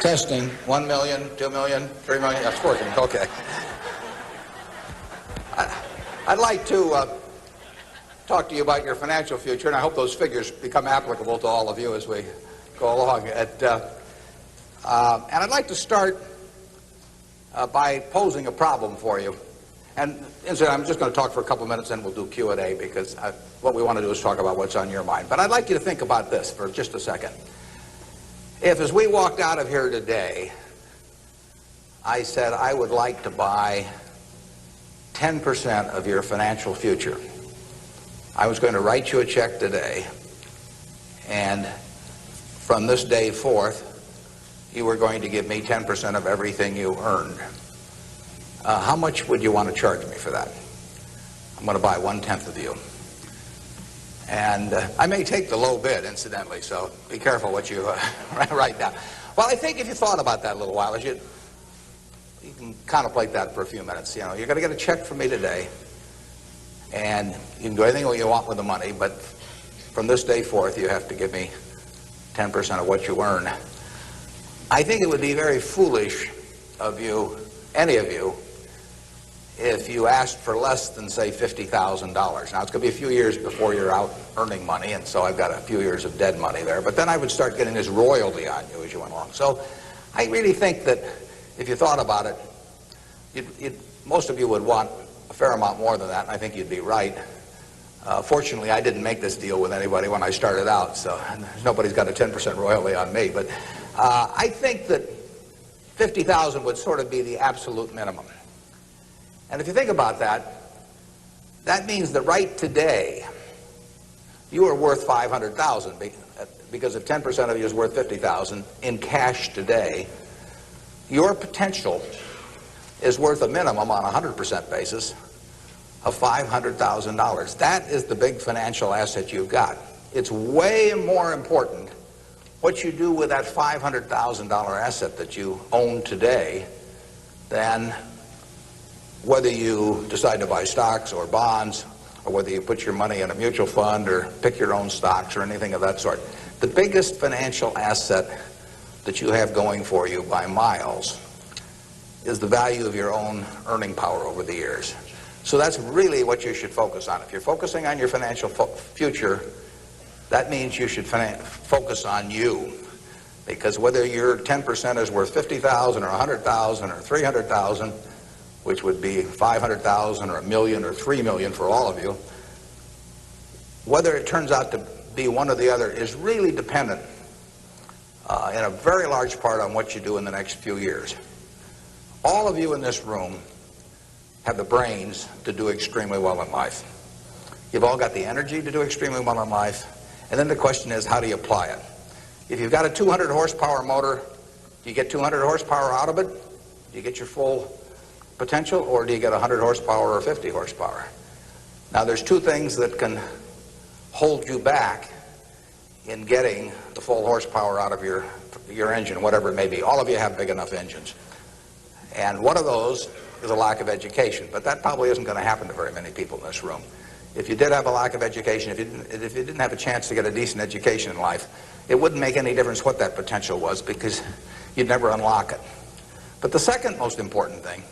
Testing. 1 million, 2 million, 3 million. That's working. Okay. I'd like to talk to you about your financial future, and I hope those figures become applicable to all of you as we go along. And I'd like to start by posing a problem for you. And incidentally, I'm just going to talk for a couple of minutes, and we'll do Q&A, because what we want to do is talk about what's on your mind. But I'd like you to think about this for just a second. If, as we walked out of here today, I said I would like to buy 10% of your financial future, I was going to write you a check today, and from this day forth, you were going to give me 10% of everything you earned. How much would you want to charge me for that? I'm going to buy 1/10 of you. And I may take the low bid, incidentally, so be careful what you write down. Well, I think if you thought about that a little while, you can contemplate that for a few minutes. You know, you're going to get a check from me today, and you can do anything you want with the money, but from this day forth, you have to give me 10% of what you earn. I think it would be very foolish of you, any of you, if you asked for less than, say, $50,000. Now, it's going to be a few years before you're out earning money, and so I've got a few years of dead money there. But then I would start getting this royalty on you as you went along. So I really think that if you thought about it, most of you would want a fair amount more than that, and I think you'd be right. Fortunately, I didn't make this deal with anybody when I started out, so nobody's got a 10% royalty on me. But I think that $50,000 would sort of be the absolute minimum. And if you think about that, that means that right today, you are worth $500,000, because if 10% of you is worth $50,000 in cash today, your potential is worth a minimum on a 100% basis of $500,000. That is the big financial asset you've got. It's way more important what you do with that $500,000 asset that you own today than whether you decide to buy stocks or bonds, or whether you put your money in a mutual fund or pick your own stocks or anything of that sort. The biggest financial asset that you have going for you by miles is the value of your own earning power over the years. So that's really what you should focus on. If you're focusing on your financial future, that means you should focus on you. Because whether your 10% is worth $50,000 or $100,000 or $300,000, which would be $500,000 or $1 million or $3 million for all of you, whether it turns out to be one or the other is really dependent in a very large part on what you do in the next few years. All of you in this room have the brains to do extremely well in life. You've all got the energy to do extremely well in life, and then the question is, how do you apply it? If you've got a 200 horsepower motor, do you get 200 horsepower out of it? Do you get your full potential, or do you get 100 horsepower or 50 horsepower? Now, there's two things that can hold you back in getting the full horsepower out of your engine, whatever it may be. All of you have big enough engines. And one of those is a lack of education, but that probably isn't going to happen to very many people in this room. If you did have a lack of education, if you didn't have a chance to get a decent education in life, it wouldn't make any difference what that potential was, because you'd never unlock it. But the second most important thing,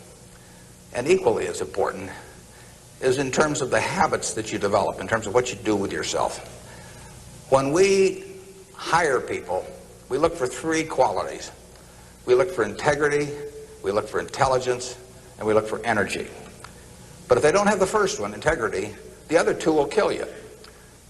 and equally as important, is in terms of the habits that you develop, in terms of what you do with yourself. When we hire people, we look for three qualities. We look for integrity, we look for intelligence, and we look for energy. But if they don't have the first one, integrity, the other two will kill you.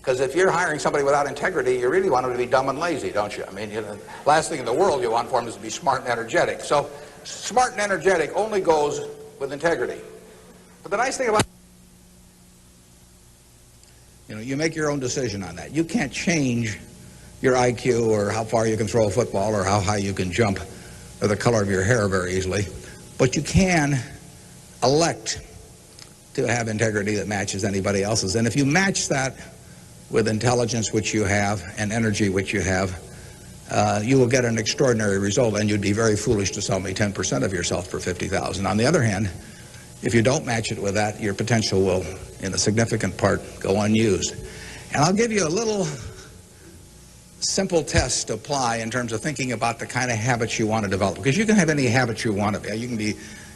Because if you're hiring somebody without integrity, you really want them to be dumb and lazy, don't you? I mean, the last thing in the world you want for them is to be smart and energetic. So smart and energetic only goes with integrity. But the nice thing about, you make your own decision on that. You can't change your IQ or how far you can throw a football or how high you can jump or the color of your hair very easily. But you can elect to have integrity that matches anybody else's. And if you match that with intelligence, which you have, and energy, which you have, you will get an extraordinary result, and you'd be very foolish to sell me 10% of yourself for $50,000. On the other hand, if you don't match it with that, your potential will, in a significant part, go unused. And I'll give you a little simple tests to apply in terms of thinking about the kind of habits you want to develop. Because you can have any habits you want to be.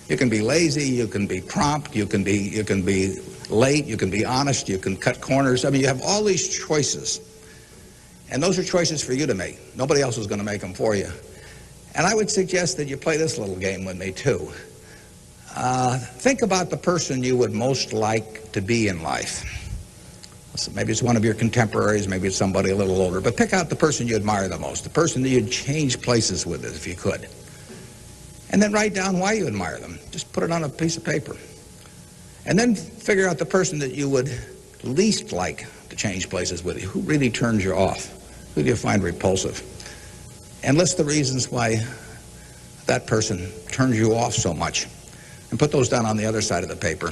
You can be lazy, you can be prompt, you can be late, you can be honest, you can cut corners. I mean, you have all these choices. And those are choices for you to make. Nobody else is going to make them for you. And I would suggest that you play this little game with me, too. Think about the person you would most like to be in life. So maybe it's one of your contemporaries, maybe it's somebody a little older, but pick out the person you admire the most, the person that you'd change places with if you could. And then write down why you admire them. Just put it on a piece of paper. And then figure out the person that you would least like to change places with you. Who really turns you off? Who do you find repulsive? And list the reasons why that person turns you off so much. And put those down on the other side of the paper.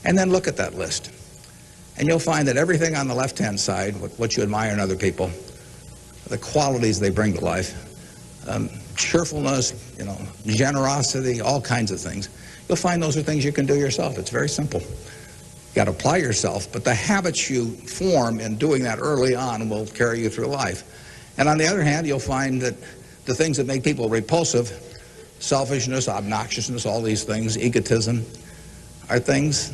And then look at that list. And you'll find that everything on the left-hand side, what you admire in other people, the qualities they bring to life, cheerfulness, generosity, all kinds of things, you'll find those are things you can do yourself. It's very simple. You got to apply yourself, but the habits you form in doing that early on will carry you through life. And on the other hand, you'll find that the things that make people repulsive, selfishness, obnoxiousness, all these things, egotism, are things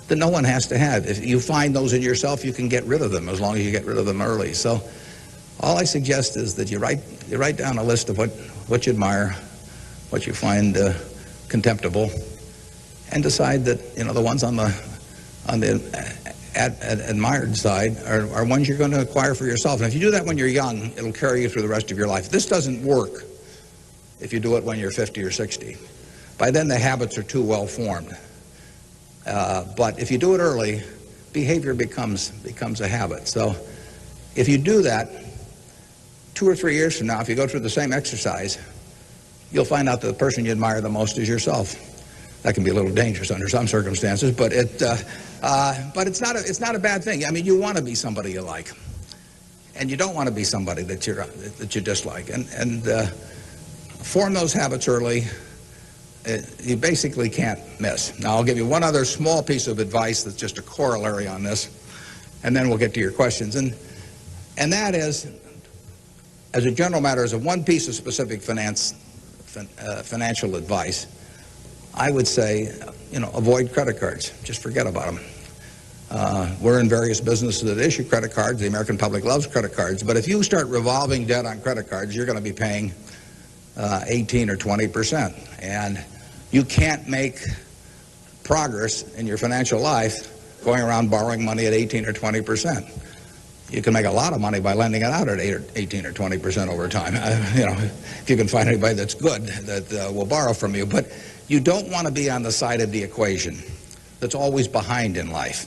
that no one has to have. If you find those in yourself, you can get rid of them as long as you get rid of them early. So all I suggest is that you write down a list of what you admire, what you find contemptible, and decide that the ones on the admired side are ones you're going to acquire for yourself. And if you do that when you're young, it'll carry you through the rest of your life. This doesn't work if you do it when you're 50 or 60. By then, the habits are too well formed. But if you do it early, behavior becomes a habit. So if you do that, 2 or 3 years from now, if you go through the same exercise, you'll find out that the person you admire the most is yourself. That can be a little dangerous under some circumstances, but it's not a bad thing. I mean, you want to be somebody you like, and you don't want to be somebody that you dislike. And form those habits early. You basically can't miss. Now, I'll give you one other small piece of advice that's just a corollary on this, and then we'll get to your questions. And that is, as a general matter, as a one piece of specific financial advice, I would say, avoid credit cards. Just forget about them. We're in various businesses that issue credit cards. The American public loves credit cards. But if you start revolving debt on credit cards, you're going to be paying 18 or 20%. And you can't make progress in your financial life going around borrowing money at 18 or 20%. You can make a lot of money by lending it out at 18 or 20% over time. If you can find anybody that's good that will borrow from you. But you don't want to be on the side of the equation that's always behind in life.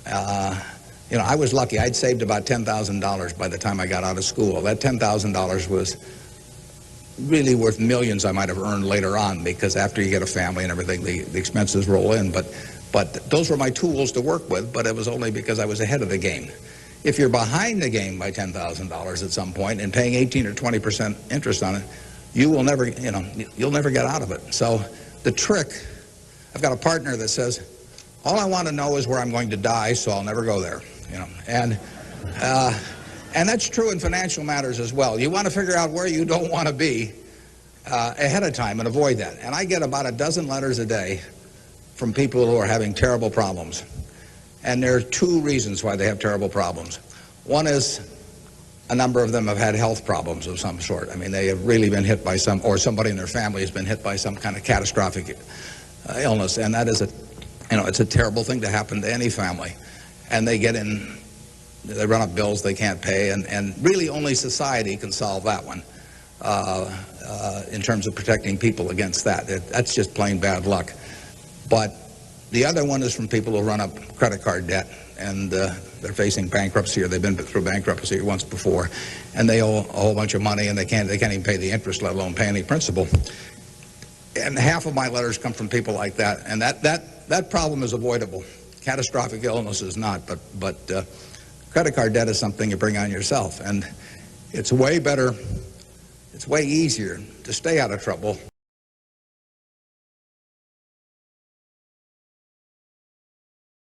I was lucky. I'd saved about $10,000 by the time I got out of school. That $10,000 was really worth millions I might have earned later on, because after you get a family and everything, the expenses roll in. But those were my tools to work with, but it was only because I was ahead of the game. If you're behind the game by $10,000 at some point and paying 18 or 20% interest on it, you will never, you'll never get out of it. So the trick, I've got a partner that says, all I want to know is where I'm going to die, so I'll never go there. And that's true in financial matters as well. You want to figure out where you don't want to be ahead of time and avoid that. And I get about a dozen letters a day from people who are having terrible problems. And there are two reasons why they have terrible problems. One is a number of them have had health problems of some sort. I mean, they have really been hit by or somebody in their family has been hit by some kind of catastrophic illness. And that is it's a terrible thing to happen to any family. And they run up bills they can't pay, and really only society can solve that one in terms of protecting people against that. That's just plain bad luck. But the other one is from people who run up credit card debt, and they're facing bankruptcy, or they've been through bankruptcy once before, and they owe a whole bunch of money, and they can't even pay the interest, let alone pay any principal. And half of my letters come from people like that, and that problem is avoidable. Catastrophic illness is not, but credit card debt is something you bring on yourself, and it's way better, it's way easier to stay out of trouble